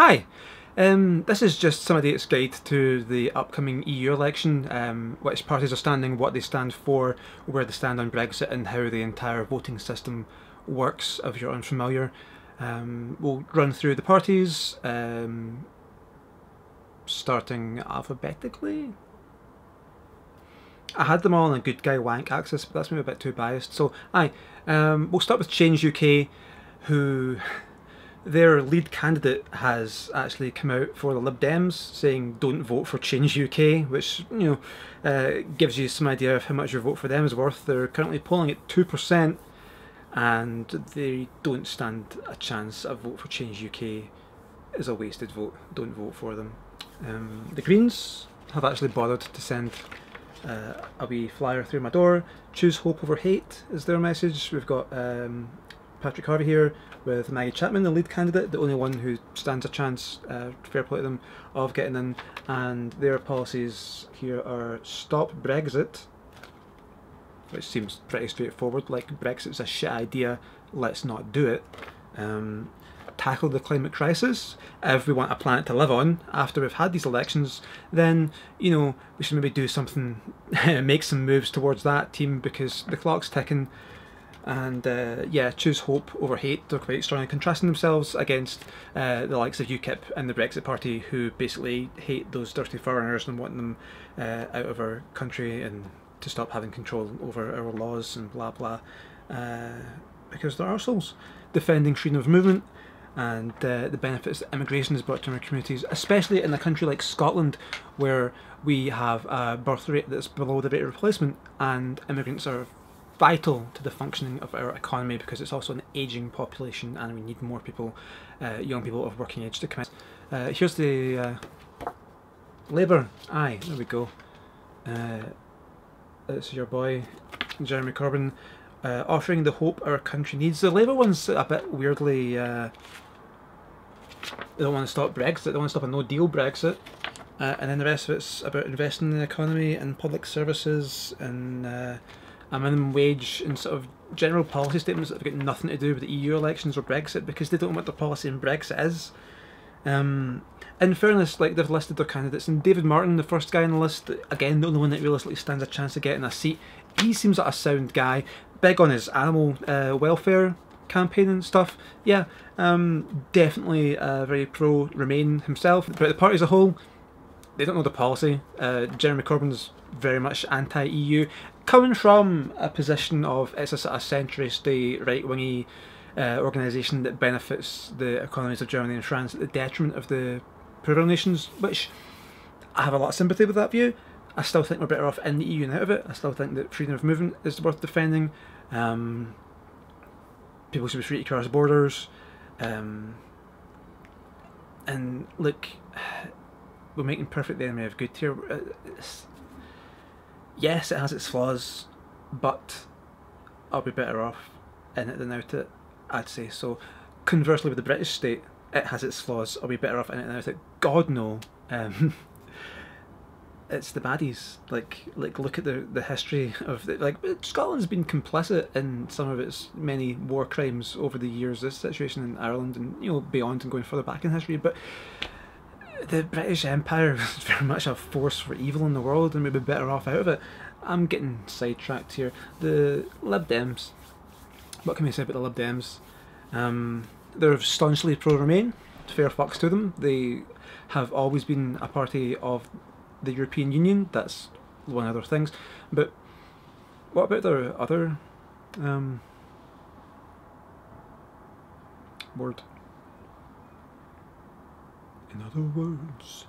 Hi, this is just some idiot's guide to the upcoming EU election, which parties are standing, what they stand for, where they stand on Brexit, and how the entire voting system works, if you're unfamiliar. We'll run through the parties, starting alphabetically. I had them all on a good guy wank axis, but that's maybe a bit too biased. So, we'll start with Change UK, who their lead candidate has actually come out for the Lib Dems saying don't vote for Change UK, which gives you some idea of how much your vote for them is worth. They're currently polling at 2%, and they don't stand a chance. A vote for Change UK is a wasted vote. Don't vote for them. The Greens have actually bothered to send a wee flyer through my door. Choose hope over hate is their message. We've got Patrick Harvie here with Maggie Chapman, the lead candidate, the only one who stands a chance, fair play to them, of getting in, and their policies here are stop Brexit, which seems pretty straightforward, like Brexit's a shit idea, let's not do it. Tackle the climate crisis. If we want a planet to live on after we've had these elections, then we should maybe do something, make some moves towards that team, because the clock's ticking. And choose hope over hate. They're quite strongly contrasting themselves against the likes of UKIP and the Brexit Party, who basically hate those dirty foreigners and want them out of our country and to stop having control over our laws and blah blah, because they're arseholes. Defending freedom of movement and the benefits that immigration has brought to our communities, especially in a country like Scotland, where we have a birth rate that's below the rate of replacement, and immigrants are vital to the functioning of our economy, because it's also an ageing population and we need more people, young people of working age to come in. Here's the Labour. Aye, there we go. It's your boy Jeremy Corbyn, offering the hope our country needs. The Labour one's a bit weirdly, they don't want to stop Brexit, they want to stop a no-deal Brexit, and then the rest of it's about investing in the economy and public services and a minimum wage and sort of general policy statements that have got nothing to do with the EU elections or Brexit, because they don't know what their policy in Brexit is. In fairness, like, they've listed their candidates, and David Martin, the first guy on the list, again the only one that realistically stands a chance of getting a seat. He seems like a sound guy, big on his animal welfare campaign and stuff. Yeah, definitely very pro Remain himself. But the party as a whole, they don't know the policy. Jeremy Corbyn's very much anti-EU, coming from a position of it's a sort of centrist, right-wingy organisation that benefits the economies of Germany and France at the detriment of the poorer nations, which I have a lot of sympathy with that view. I still think we're better off in the EU and out of it. I still think that freedom of movement is worth defending. People should be free to cross borders. And look, we're making perfect the enemy of good here. Yes, it has its flaws, but I'll be better off in it than out it, I'd say. So conversely, with the British state, it has its flaws, I'll be better off in it than out it. God no. It's the baddies. Like look at the history of Scotland's been complicit in some of its many war crimes over the years. This situation in Ireland and beyond and going further back in history, but the British Empire is very much a force for evil in the world, and we'd be better off out of it. I'm getting sidetracked here. The Lib Dems. What can we say about the Lib Dems? They're staunchly pro-Remain. Fair fucks to them. They have always been a party of the European Union. That's one of their things. But what about their other word? In other words,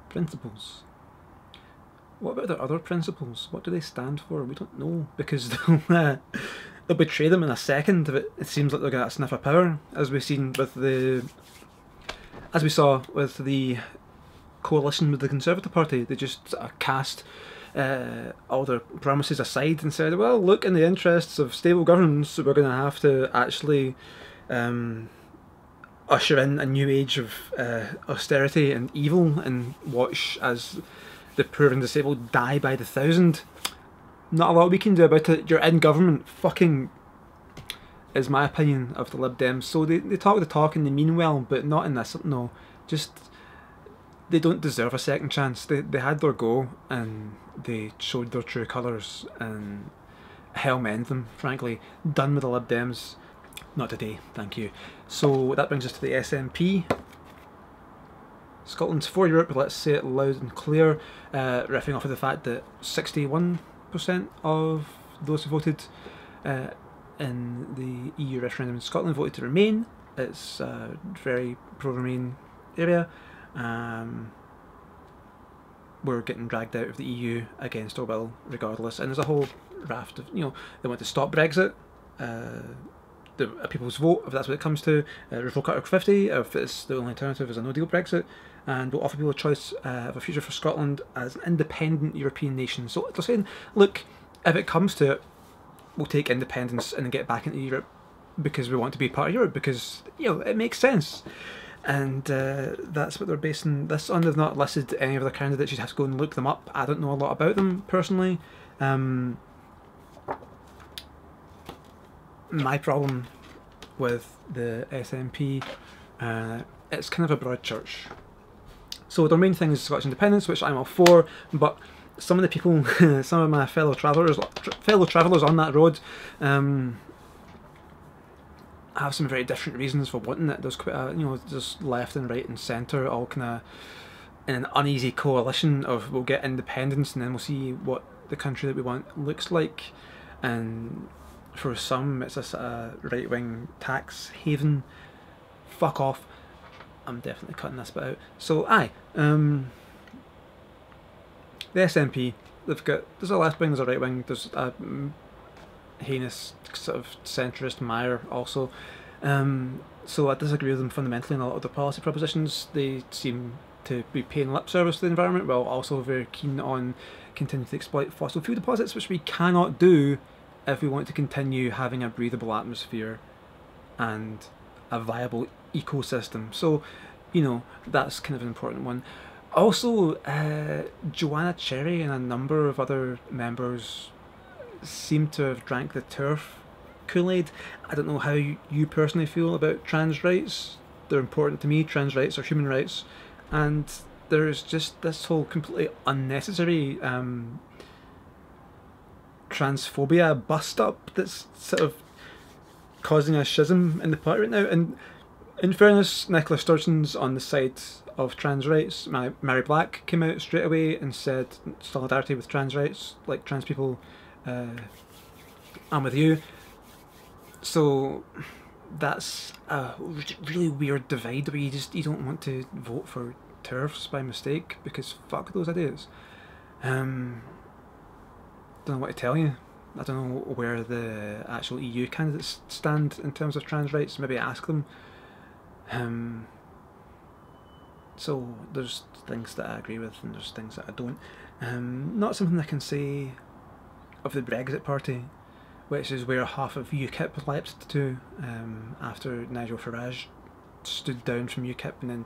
principles. What about their other principles? What do they stand for? We don't know, because they'll betray them in a second if it seems like they're going to sniff of power, as we saw with the coalition with the Conservative Party. They just cast all their promises aside and said, well, look, in the interests of stable governance, we're going to have to actually usher in a new age of austerity and evil, and watch as the poor and disabled die by the thousand. Not a lot we can do about it. You're in government. Fucking is my opinion of the Lib Dems. So they talk the talk and they mean well, but not in this. No, just they don't deserve a second chance. They had their go and they showed their true colours, and hell mend them, frankly. Done with the Lib Dems. Not today, thank you. So that brings us to the SNP. Scotland's for Europe, let's say it loud and clear, riffing off of the fact that 61% of those who voted in the EU referendum in Scotland voted to remain. It's a very pro-Remain area. We're getting dragged out of the EU against our will regardless, and there's a whole raft of, they want to stop Brexit, a people's vote if that's what it comes to, revoke Article 50 if it's the only alternative is a no-deal Brexit, and we'll offer people a choice of a future for Scotland as an independent European nation. So they're saying, look, if it comes to it, we'll take independence and then get back into Europe because we want to be part of Europe, because it makes sense. And that's what they're basing this on. They've not listed any of the candidates. You'd have to go and look them up. I don't know a lot about them personally. My problem with the SNP, it's kind of a broad church. So their main thing is Scottish independence, which I'm all for, but some of the people, some of my fellow travellers on that road, have some very different reasons for wanting it. There's quite a, there's left and right and centre all kind of in an uneasy coalition of we'll get independence and then we'll see what the country that we want looks like. And for some it's a right-wing tax haven. Fuck off. I'm definitely cutting this bit out. So the SNP, there's a left wing, there's a right wing, there's a heinous sort of centrist mire also. So I disagree with them fundamentally in a lot of their policy propositions. They seem to be paying lip service to the environment while also very keen on continuing to exploit fossil fuel deposits, which we cannot do if we want to continue having a breathable atmosphere and a viable ecosystem. So, that's kind of an important one. Also, Joanna Cherry and a number of other members seem to have drank the turf Kool-Aid. I don't know how you personally feel about trans rights. They're important to me. Trans rights are human rights, and there's just this whole completely unnecessary transphobia bust up that's sort of causing a schism in the party right now. And in fairness, Nicola Sturgeon's on the side of trans rights. Mary Black came out straight away and said solidarity with trans rights, like trans people, I'm with you. So that's a really weird divide where you don't want to vote for TERFs by mistake because fuck those ideas. Don't know what to tell you. I don't know where the actual EU candidates stand in terms of trans rights. Maybe ask them. So there's things that I agree with and there's things that I don't. Not something I can say of the Brexit Party, which is where half of UKIP leapt to after Nigel Farage stood down from UKIP and then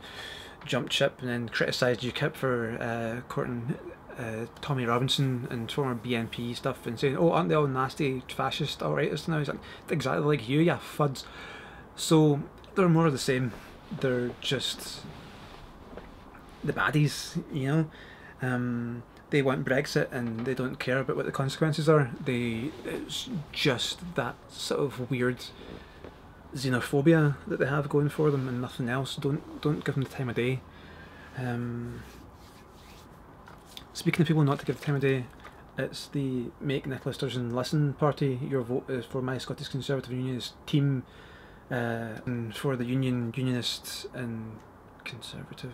jumped ship and then criticised UKIP for courting Tommy Robinson and former BNP stuff and saying, oh, aren't they all nasty fascist alt-rightists now? He's like, exactly like you fuds. So they're more of the same. They're just the baddies, They want Brexit and they don't care about what the consequences are. It's just that sort of weird xenophobia that they have going for them and nothing else. Don't give them the time of day. Speaking of people not to give the time of day, it's the Make Nicola Sturgeon Listen party. Your vote is for my Scottish Conservative Unionist team, and for the Unionist and Conservative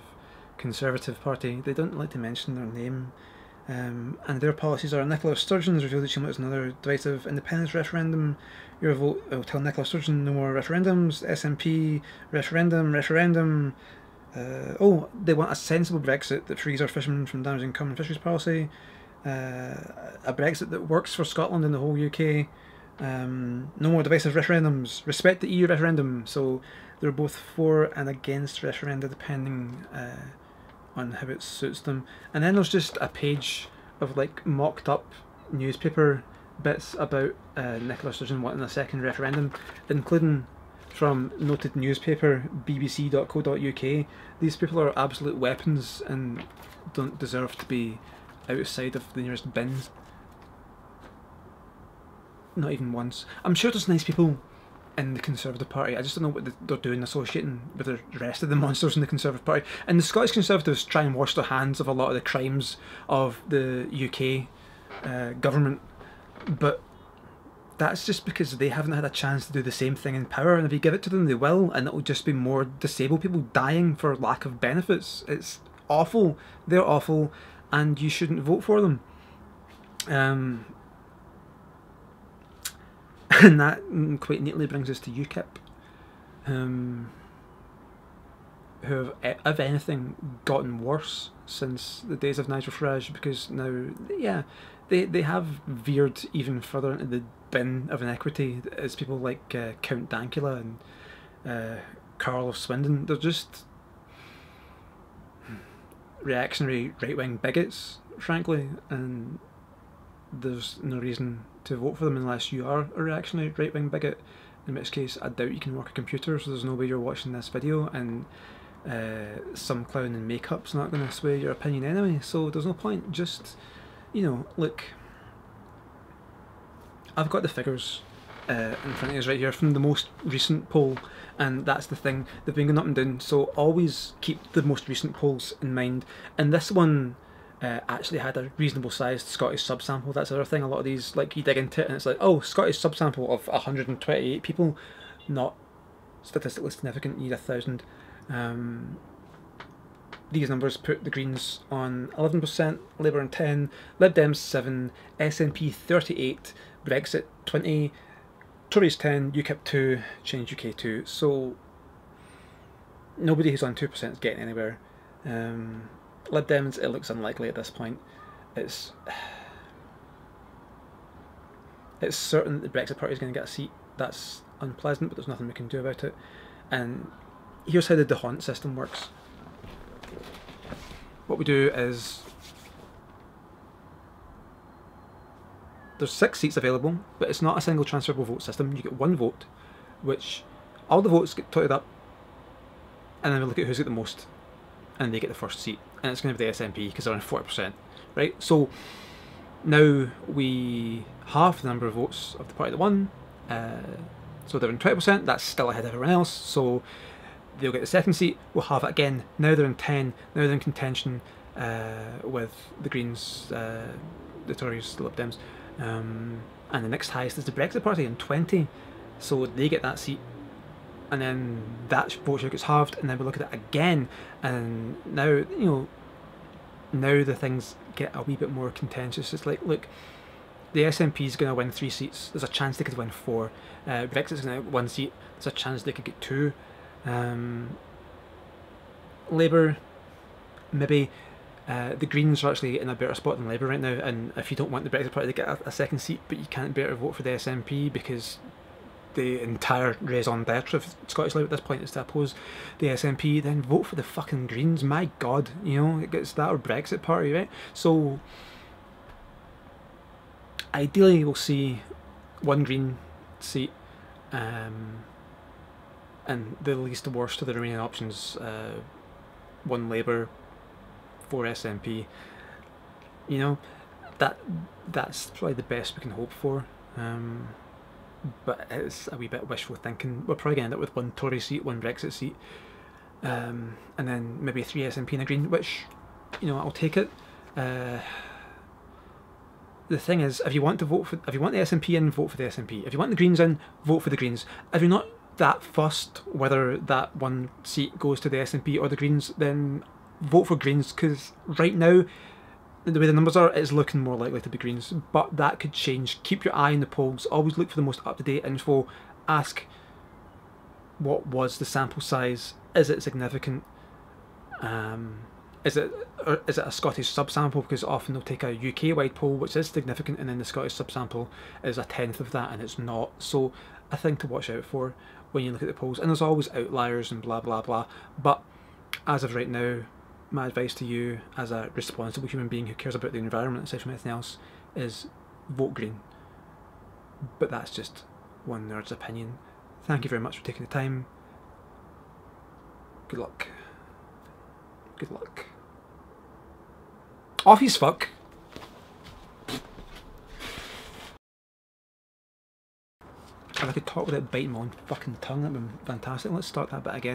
Party. They don't like to mention their name. And their policies are: Nicola Sturgeon's revealed that she wants another divisive independence referendum. Your vote will tell Nicola Sturgeon no more referendums. SNP referendum. They want a sensible Brexit that frees our fishermen from damaging common fisheries policy. A Brexit that works for Scotland and the whole UK. No more divisive referendums. Respect the EU referendum. So they're both for and against referenda depending on how it suits them. And then there's just a page of like mocked up newspaper bits about Nicola Sturgeon wanting a second referendum, including from noted newspaper bbc.co.uk. These people are absolute weapons and don't deserve to be outside of the nearest bin. Not even once. I'm sure there's nice people in the Conservative Party. I just don't know what they're doing associating with the rest of the monsters in the Conservative Party. And the Scottish Conservatives try and wash their hands of a lot of the crimes of the UK government, but that's just because they haven't had a chance to do the same thing in power, and if you give it to them they will, and it'll just be more disabled people dying for lack of benefits. It's awful. They're awful, and you shouldn't vote for them. And that quite neatly brings us to UKIP, who have, if anything, gotten worse since the days of Nigel Farage, because now, yeah, they have veered even further into the bin of inequity as people like Count Dankula and Carl of Swindon. They're just reactionary right-wing bigots, frankly, and there's no reason to vote for them unless you are a reactionary right-wing bigot, in which case I doubt you can work a computer, so there's no way you're watching this video, and some clown in makeup's not going to sway your opinion anyway, so there's no point. Just, you know, look, I've got the figures in front of us right here from the most recent poll, and that's the thing, they've been going up and down, so always keep the most recent polls in mind. And this one actually had a reasonable sized Scottish subsample. That's the other thing, a lot of these, like, you dig into it and it's like, oh, Scottish subsample of 128 people, not statistically significant, you need 1,000. These numbers put the Greens on 11%, Labour on 10, Lib Dems 7, SNP 38, Brexit 20, Tories 10, UKIP 2, Change UK 2. So nobody who's on 2% is getting anywhere. Lib Dems, it looks unlikely at this point. It's certain that the Brexit Party is going to get a seat. That's unpleasant, but there's nothing we can do about it. And here's how the D'Hondt system works. What we do is, there's 6 seats available, but it's not a single transferable vote system. You get 1 vote, which all the votes get totted up, and then we look at who's got the most, and they get the first seat, and it's going to be the SNP because they're on 40%, right? So now we halve the number of votes of the party that won, so they're in 20%, that's still ahead of everyone else, so they'll get the second seat, we'll halve it again, now they're in 10, now they're in contention with the Greens, the Tories, the Lib Dems, and the next highest is the Brexit Party in 20, so they get that seat, and then that vote share gets halved, and then we look at it again, and now, you know, now the things get a wee bit more contentious. It's like, look, the SNP is going to win 3 seats, there's a chance they could win 4, Brexit's going to get 1 seat, there's a chance they could get 2, Labour, maybe. The Greens are actually in a better spot than Labour right now, and if you don't want the Brexit Party to get a second seat, but you can't bear to vote for the SNP because the entire raison d'etre of Scottish Labour at this point is to oppose the SNP, then vote for the fucking Greens. My God, you know, it gets that or Brexit Party, right? So ideally we'll see 1 Green seat, and the least worst of the remaining options, 1 Labour, 4 SNP. You know, that's probably the best we can hope for, but it's a wee bit wishful thinking. We're probably going to end up with 1 Tory seat, 1 Brexit seat, and then maybe 3 SNP and a Green, which, you know, I'll take it. The thing is, if you want the SNP in, vote for the SNP. If you want the Greens in, vote for the Greens. If you're not that fussed whether that 1 seat goes to the SNP or the Greens, then vote for Greens, because right now, the way the numbers are, it's looking more likely to be Greens, but that could change. Keep your eye on the polls, always look for the most up-to-date info, ask what was the sample size, is it significant, is it a Scottish subsample, because often they'll take a UK-wide poll which is significant and then the Scottish subsample is 1/10 of that and it's not, so a thing to watch out for when you look at the polls. And there's always outliers and blah blah blah, but as of right now, my advice to you as a responsible human being who cares about the environment aside from anything else is vote green. But that's just one nerd's opinion. Thank you very much for taking the time. Good luck. Good luck. Off his fuck. If I could talk without biting my own fucking tongue, that'd be fantastic. Let's start that bit again.